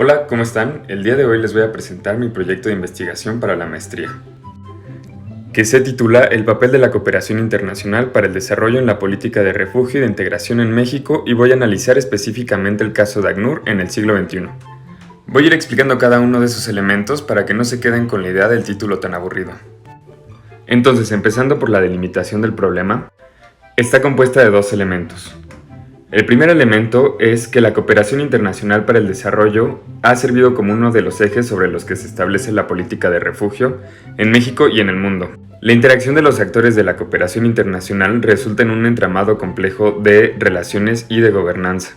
Hola, ¿cómo están? El día de hoy les voy a presentar mi proyecto de investigación para la maestría, que se titula El papel de la cooperación internacional para el desarrollo en la política de refugio y de integración en México, y voy a analizar específicamente el caso de ACNUR en el siglo XXI. Voy a ir explicando cada uno de sus elementos para que no se queden con la idea del título tan aburrido. Entonces, empezando por la delimitación del problema, está compuesta de dos elementos. El primer elemento es que la cooperación internacional para el desarrollo ha servido como uno de los ejes sobre los que se establece la política de refugio en México y en el mundo. La interacción de los actores de la cooperación internacional resulta en un entramado complejo de relaciones y de gobernanza,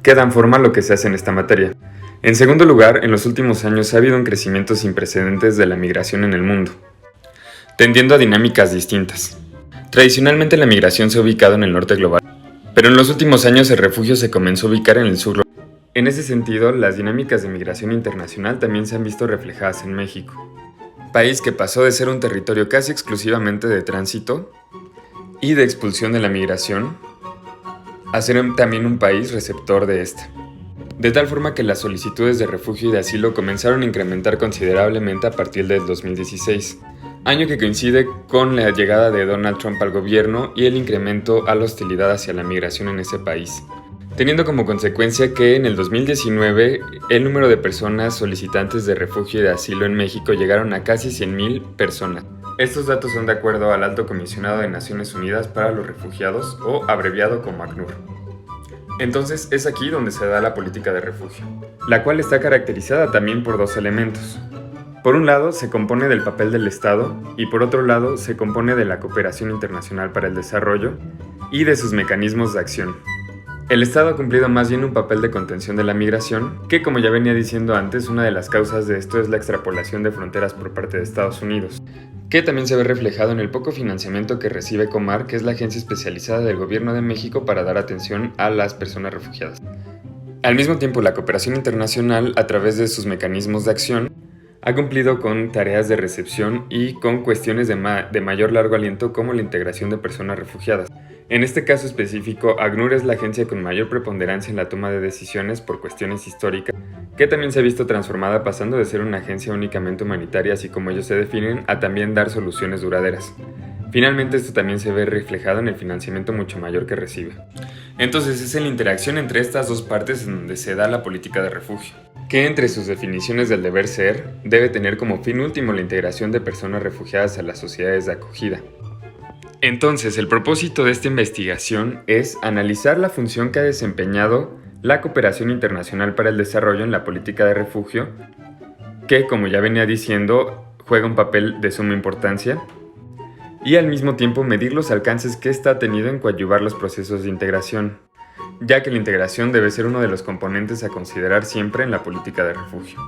que dan forma a lo que se hace en esta materia. En segundo lugar, en los últimos años ha habido un crecimiento sin precedentes de la migración en el mundo, tendiendo a dinámicas distintas. Tradicionalmente la migración se ha ubicado en el norte global, pero en los últimos años el refugio se comenzó a ubicar en el sur global. En ese sentido, las dinámicas de migración internacional también se han visto reflejadas en México, país que pasó de ser un territorio casi exclusivamente de tránsito y de expulsión de la migración a ser también un país receptor de esta. De tal forma que las solicitudes de refugio y de asilo comenzaron a incrementar considerablemente a partir del 2016, año que coincide con la llegada de Donald Trump al gobierno y el incremento a la hostilidad hacia la migración en ese país, teniendo como consecuencia que en el 2019 el número de personas solicitantes de refugio y de asilo en México llegaron a casi 100,000 personas. Estos datos son de acuerdo al Alto Comisionado de Naciones Unidas para los Refugiados, o abreviado como ACNUR. Entonces es aquí donde se da la política de refugio, la cual está caracterizada también por dos elementos. Por un lado, se compone del papel del Estado y por otro lado, se compone de la cooperación internacional para el desarrollo y de sus mecanismos de acción. El Estado ha cumplido más bien un papel de contención de la migración, que como ya venía diciendo antes, una de las causas de esto es la extrapolación de fronteras por parte de Estados Unidos, que también se ve reflejado en el poco financiamiento que recibe Comar, que es la agencia especializada del Gobierno de México para dar atención a las personas refugiadas. Al mismo tiempo, la cooperación internacional, a través de sus mecanismos de acción, ha cumplido con tareas de recepción y con cuestiones de mayor largo aliento como la integración de personas refugiadas. En este caso específico, ACNUR es la agencia con mayor preponderancia en la toma de decisiones por cuestiones históricas, que también se ha visto transformada pasando de ser una agencia únicamente humanitaria, así como ellos se definen, a también dar soluciones duraderas. Finalmente, esto también se ve reflejado en el financiamiento mucho mayor que recibe. Entonces es en la interacción entre estas dos partes en donde se da la política de refugio, que entre sus definiciones del deber ser, debe tener como fin último la integración de personas refugiadas a las sociedades de acogida. Entonces, el propósito de esta investigación es analizar la función que ha desempeñado la cooperación internacional para el desarrollo en la política de refugio, que, como ya venía diciendo, juega un papel de suma importancia, y al mismo tiempo medir los alcances que ésta ha tenido en coadyuvar los procesos de integración, ya que la integración debe ser uno de los componentes a considerar siempre en la política de refugio.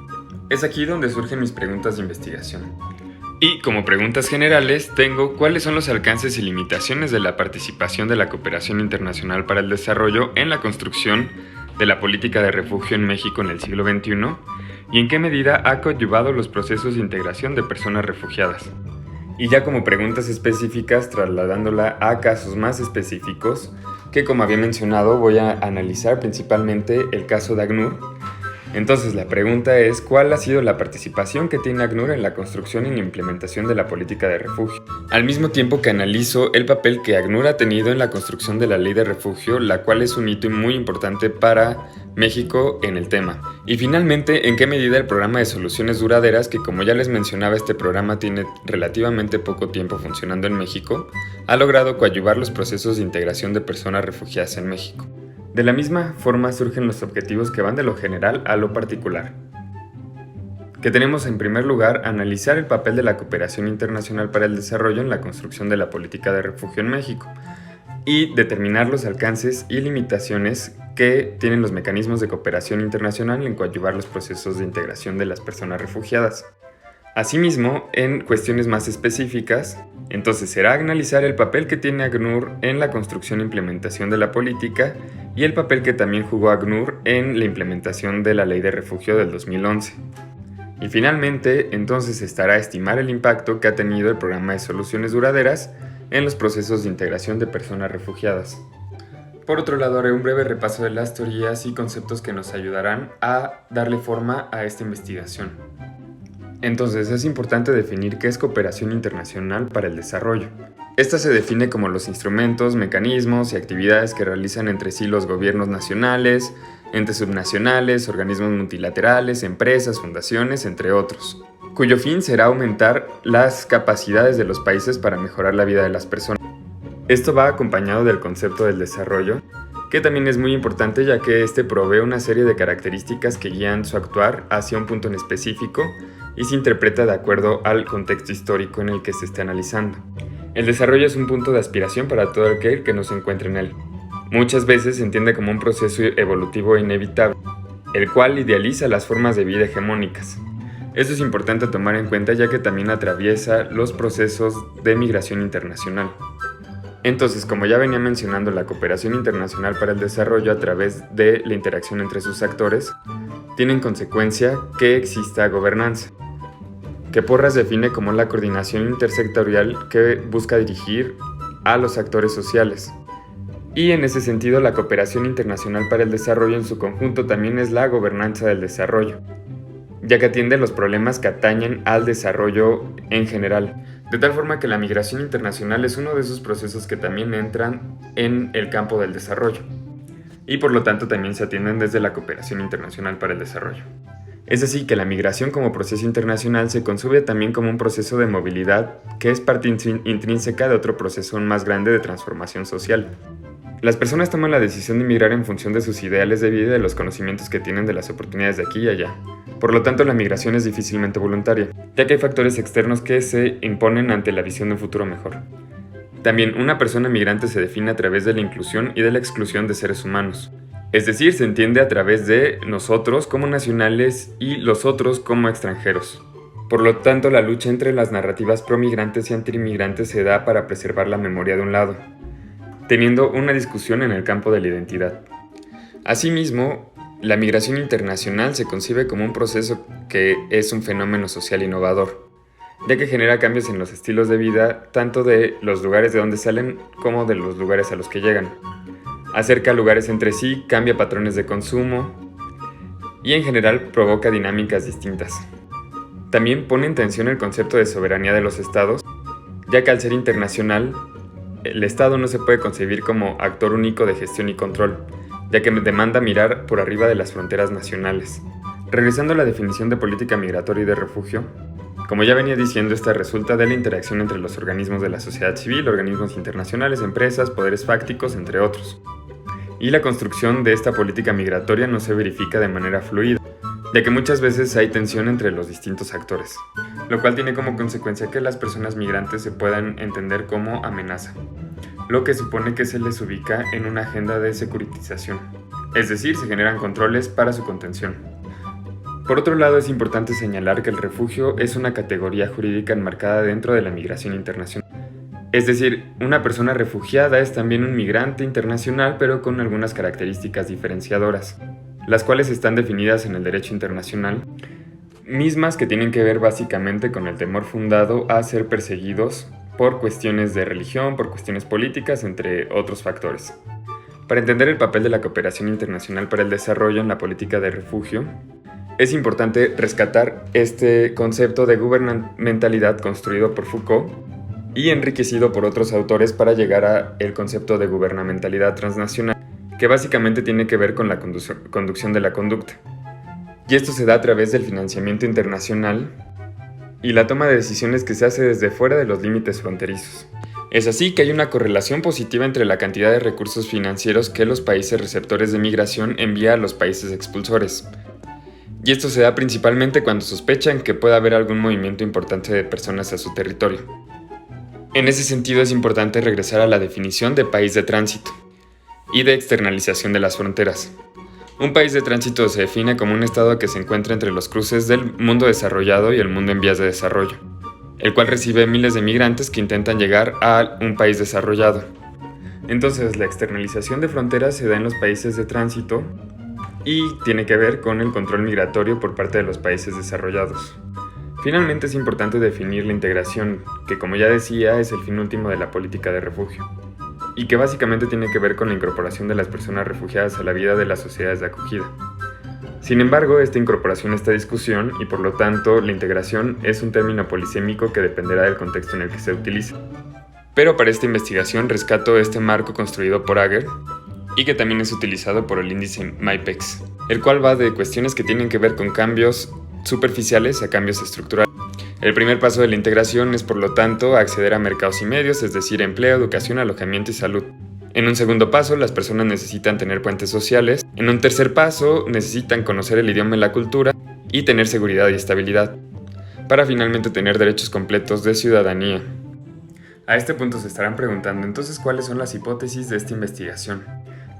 Es aquí donde surgen mis preguntas de investigación. Y como preguntas generales tengo cuáles son los alcances y limitaciones de la participación de la cooperación internacional para el desarrollo en la construcción de la política de refugio en México en el siglo XXI y en qué medida ha coadyuvado los procesos de integración de personas refugiadas. Y ya como preguntas específicas, trasladándola a casos más específicos, que como había mencionado voy a analizar principalmente el caso de ACNUR. Entonces la pregunta es, ¿cuál ha sido la participación que tiene ACNUR en la construcción y la implementación de la política de refugio? Al mismo tiempo que analizo el papel que ACNUR ha tenido en la construcción de la ley de refugio, la cual es un hito muy importante para México en el tema. Y finalmente, ¿en qué medida el programa de soluciones duraderas, que como ya les mencionaba, este programa tiene relativamente poco tiempo funcionando en México, ha logrado coadyuvar los procesos de integración de personas refugiadas en México? De la misma forma surgen los objetivos que van de lo general a lo particular, que tenemos en primer lugar analizar el papel de la cooperación internacional para el desarrollo en la construcción de la política de refugio en México y determinar los alcances y limitaciones que tienen los mecanismos de cooperación internacional en coadyuvar los procesos de integración de las personas refugiadas. Asimismo, en cuestiones más específicas, entonces será analizar el papel que tiene ACNUR en la construcción e implementación de la política y el papel que también jugó ACNUR en la implementación de la Ley de Refugio del 2011. Y finalmente, entonces estará a estimar el impacto que ha tenido el programa de soluciones duraderas en los procesos de integración de personas refugiadas. Por otro lado, haré un breve repaso de las teorías y conceptos que nos ayudarán a darle forma a esta investigación. Entonces, es importante definir qué es cooperación internacional para el desarrollo. Esta se define como los instrumentos, mecanismos y actividades que realizan entre sí los gobiernos nacionales, entes subnacionales, organismos multilaterales, empresas, fundaciones, entre otros, cuyo fin será aumentar las capacidades de los países para mejorar la vida de las personas. Esto va acompañado del concepto del desarrollo, que también es muy importante ya que este provee una serie de características que guían su actuar hacia un punto en específico y se interpreta de acuerdo al contexto histórico en el que se esté analizando. El desarrollo es un punto de aspiración para todo aquel que no se encuentre en él. Muchas veces se entiende como un proceso evolutivo inevitable, el cual idealiza las formas de vida hegemónicas. Esto es importante tomar en cuenta ya que también atraviesa los procesos de migración internacional. Entonces, como ya venía mencionando, la cooperación internacional para el desarrollo a través de la interacción entre sus actores tiene en consecuencia que exista gobernanza, que Porras define como la coordinación intersectorial que busca dirigir a los actores sociales. Y en ese sentido, la cooperación internacional para el desarrollo en su conjunto también es la gobernanza del desarrollo, ya que atiende los problemas que atañen al desarrollo en general. De tal forma que la migración internacional es uno de esos procesos que también entran en el campo del desarrollo, y por lo tanto también se atienden desde la cooperación internacional para el desarrollo. Es así que la migración como proceso internacional se concibe también como un proceso de movilidad que es parte intrínseca de otro proceso aún más grande de transformación social. Las personas toman la decisión de migrar en función de sus ideales de vida y de los conocimientos que tienen de las oportunidades de aquí y allá. Por lo tanto, la migración es difícilmente voluntaria, ya que hay factores externos que se imponen ante la visión de un futuro mejor. También, una persona migrante se define a través de la inclusión y de la exclusión de seres humanos. Es decir, se entiende a través de nosotros como nacionales y los otros como extranjeros. Por lo tanto, la lucha entre las narrativas pro-migrantes y anti-migrantes se da para preservar la memoria de un lado, teniendo una discusión en el campo de la identidad. Asimismo, la migración internacional se concibe como un proceso que es un fenómeno social innovador, ya que genera cambios en los estilos de vida tanto de los lugares de donde salen como de los lugares a los que llegan. Acerca lugares entre sí, cambia patrones de consumo y en general provoca dinámicas distintas. También pone en tensión el concepto de soberanía de los estados, ya que al ser internacional, el Estado no se puede concebir como actor único de gestión y control, ya que demanda mirar por arriba de las fronteras nacionales. Regresando a la definición de política migratoria y de refugio, como ya venía diciendo, esta resulta de la interacción entre los organismos de la sociedad civil, organismos internacionales, empresas, poderes fácticos, entre otros. Y la construcción de esta política migratoria no se verifica de manera fluida, ya que muchas veces hay tensión entre los distintos actores, lo cual tiene como consecuencia que las personas migrantes se puedan entender como amenaza, lo que supone que se les ubica en una agenda de securitización, es decir, se generan controles para su contención. Por otro lado, es importante señalar que el refugio es una categoría jurídica enmarcada dentro de la migración internacional. Es decir, una persona refugiada es también un migrante internacional, pero con algunas características diferenciadoras, las cuales están definidas en el derecho internacional, mismas que tienen que ver básicamente con el temor fundado a ser perseguidos por cuestiones de religión, por cuestiones políticas, entre otros factores. Para entender el papel de la cooperación internacional para el desarrollo en la política de refugio, es importante rescatar este concepto de gubernamentalidad construido por Foucault y enriquecido por otros autores para llegar al concepto de gubernamentalidad transnacional, que básicamente tiene que ver con la conducción de la conducta. Y esto se da a través del financiamiento internacional y la toma de decisiones que se hace desde fuera de los límites fronterizos. Es así que hay una correlación positiva entre la cantidad de recursos financieros que los países receptores de migración envían a los países expulsores. Y esto se da principalmente cuando sospechan que pueda haber algún movimiento importante de personas a su territorio. En ese sentido es importante regresar a la definición de país de tránsito y de externalización de las fronteras. Un país de tránsito se define como un estado que se encuentra entre los cruces del mundo desarrollado y el mundo en vías de desarrollo, el cual recibe miles de migrantes que intentan llegar a un país desarrollado. Entonces, la externalización de fronteras se da en los países de tránsito y tiene que ver con el control migratorio por parte de los países desarrollados. Finalmente, es importante definir la integración, que como ya decía, es el fin último de la política de refugio. y que básicamente tiene que ver con la incorporación de las personas refugiadas a la vida de las sociedades de acogida. Sin embargo, esta incorporación está en discusión y por lo tanto la integración es un término polisémico que dependerá del contexto en el que se utilice. Pero para esta investigación rescato este marco construido por Ager y que también es utilizado por el índice MyPEX, el cual va de cuestiones que tienen que ver con cambios superficiales a cambios estructurales. El primer paso de la integración es, por lo tanto, acceder a mercados y medios, es decir, empleo, educación, alojamiento y salud. En un segundo paso, las personas necesitan tener puentes sociales. En un tercer paso, necesitan conocer el idioma y la cultura y tener seguridad y estabilidad, para finalmente tener derechos completos de ciudadanía. A este punto se estarán preguntando, entonces, ¿cuáles son las hipótesis de esta investigación?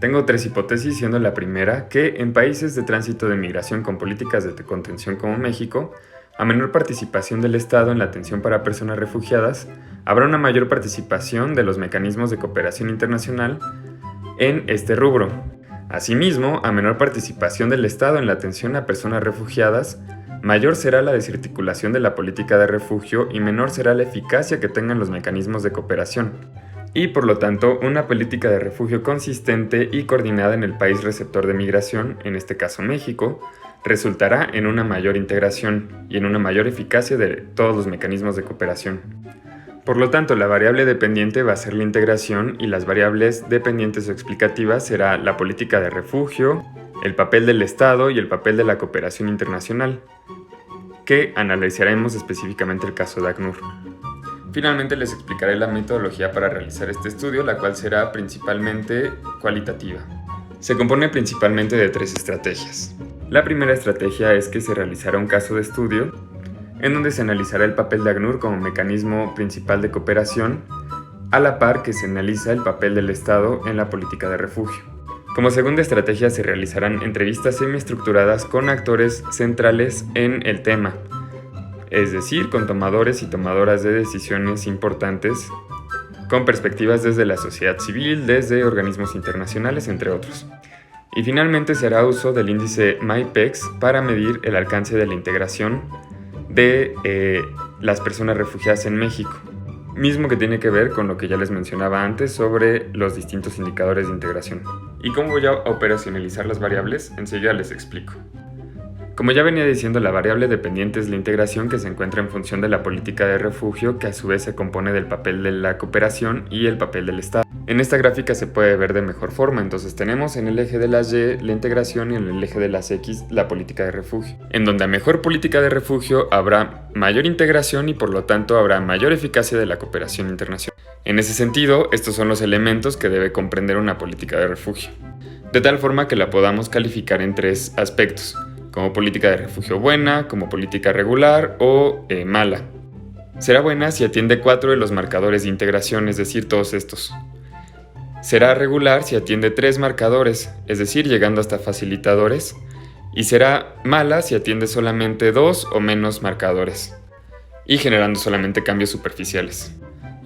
Tengo 3 hipótesis, siendo la primera que en países de tránsito de migración con políticas de contención como México, a menor participación del Estado en la atención para personas refugiadas, habrá una mayor participación de los mecanismos de cooperación internacional en este rubro. Asimismo, a menor participación del Estado en la atención a personas refugiadas, mayor será la desarticulación de la política de refugio y menor será la eficacia que tengan los mecanismos de cooperación. Y por lo tanto, una política de refugio consistente y coordinada en el país receptor de migración, en este caso México, resultará en una mayor integración y en una mayor eficacia de todos los mecanismos de cooperación. Por lo tanto, la variable dependiente va a ser la integración y las variables dependientes o explicativas será la política de refugio, el papel del Estado y el papel de la cooperación internacional, que analizaremos específicamente el caso de ACNUR. Finalmente les explicaré la metodología para realizar este estudio, la cual será principalmente cualitativa. Se compone principalmente de 3 estrategias. La primera estrategia es que se realizará un caso de estudio en donde se analizará el papel de ACNUR como mecanismo principal de cooperación, a la par que se analiza el papel del Estado en la política de refugio. Como segunda estrategia se realizarán entrevistas semiestructuradas con actores centrales en el tema, es decir, con tomadores y tomadoras de decisiones importantes, con perspectivas desde la sociedad civil, desde organismos internacionales, entre otros. Y finalmente se hará uso del índice MyPEX para medir el alcance de la integración de las personas refugiadas en México, mismo que tiene que ver con lo que ya les mencionaba antes sobre los distintos indicadores de integración. ¿Y cómo voy a operacionalizar las variables? Enseguida les explico. Como ya venía diciendo, la variable dependiente es la integración, que se encuentra en función de la política de refugio, que a su vez se compone del papel de la cooperación y el papel del Estado. En esta gráfica se puede ver de mejor forma, entonces tenemos en el eje de las Y la integración y en el eje de las X la política de refugio. En donde a mejor política de refugio habrá mayor integración y por lo tanto habrá mayor eficacia de la cooperación internacional. En ese sentido, estos son los elementos que debe comprender una política de refugio, de tal forma que la podamos calificar en 3 aspectos: como política de refugio buena, como política regular o mala. Será buena si atiende 4 de los marcadores de integración, es decir, todos estos. Será regular si atiende 3 marcadores, es decir, llegando hasta facilitadores. Y será mala si atiende solamente 2 o menos marcadores, y generando solamente cambios superficiales.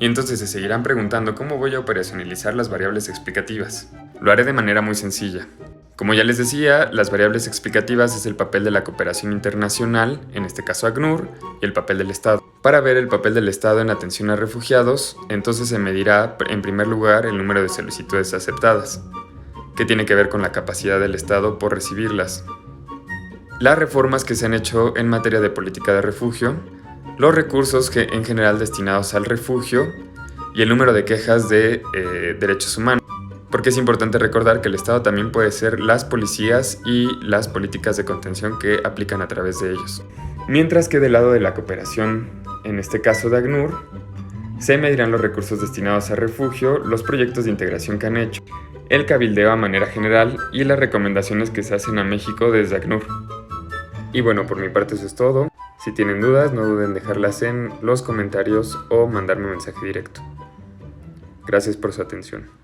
Y entonces se seguirán preguntando cómo voy a operacionalizar las variables explicativas. Lo haré de manera muy sencilla. Como ya les decía, las variables explicativas es el papel de la cooperación internacional, en este caso ACNUR, y el papel del Estado. Para ver el papel del Estado en atención a refugiados, entonces se medirá en primer lugar el número de solicitudes aceptadas, que tiene que ver con la capacidad del Estado por recibirlas, las reformas que se han hecho en materia de política de refugio, los recursos que en general destinados al refugio y el número de quejas de derechos humanos. Porque es importante recordar que el Estado también puede ser las policías y las políticas de contención que aplican a través de ellos. Mientras que del lado de la cooperación, en este caso de ACNUR, se medirán los recursos destinados a refugio, los proyectos de integración que han hecho, el cabildeo a manera general y las recomendaciones que se hacen a México desde ACNUR. Y bueno, por mi parte eso es todo. Si tienen dudas, no duden en dejarlas en los comentarios o mandarme un mensaje directo. Gracias por su atención.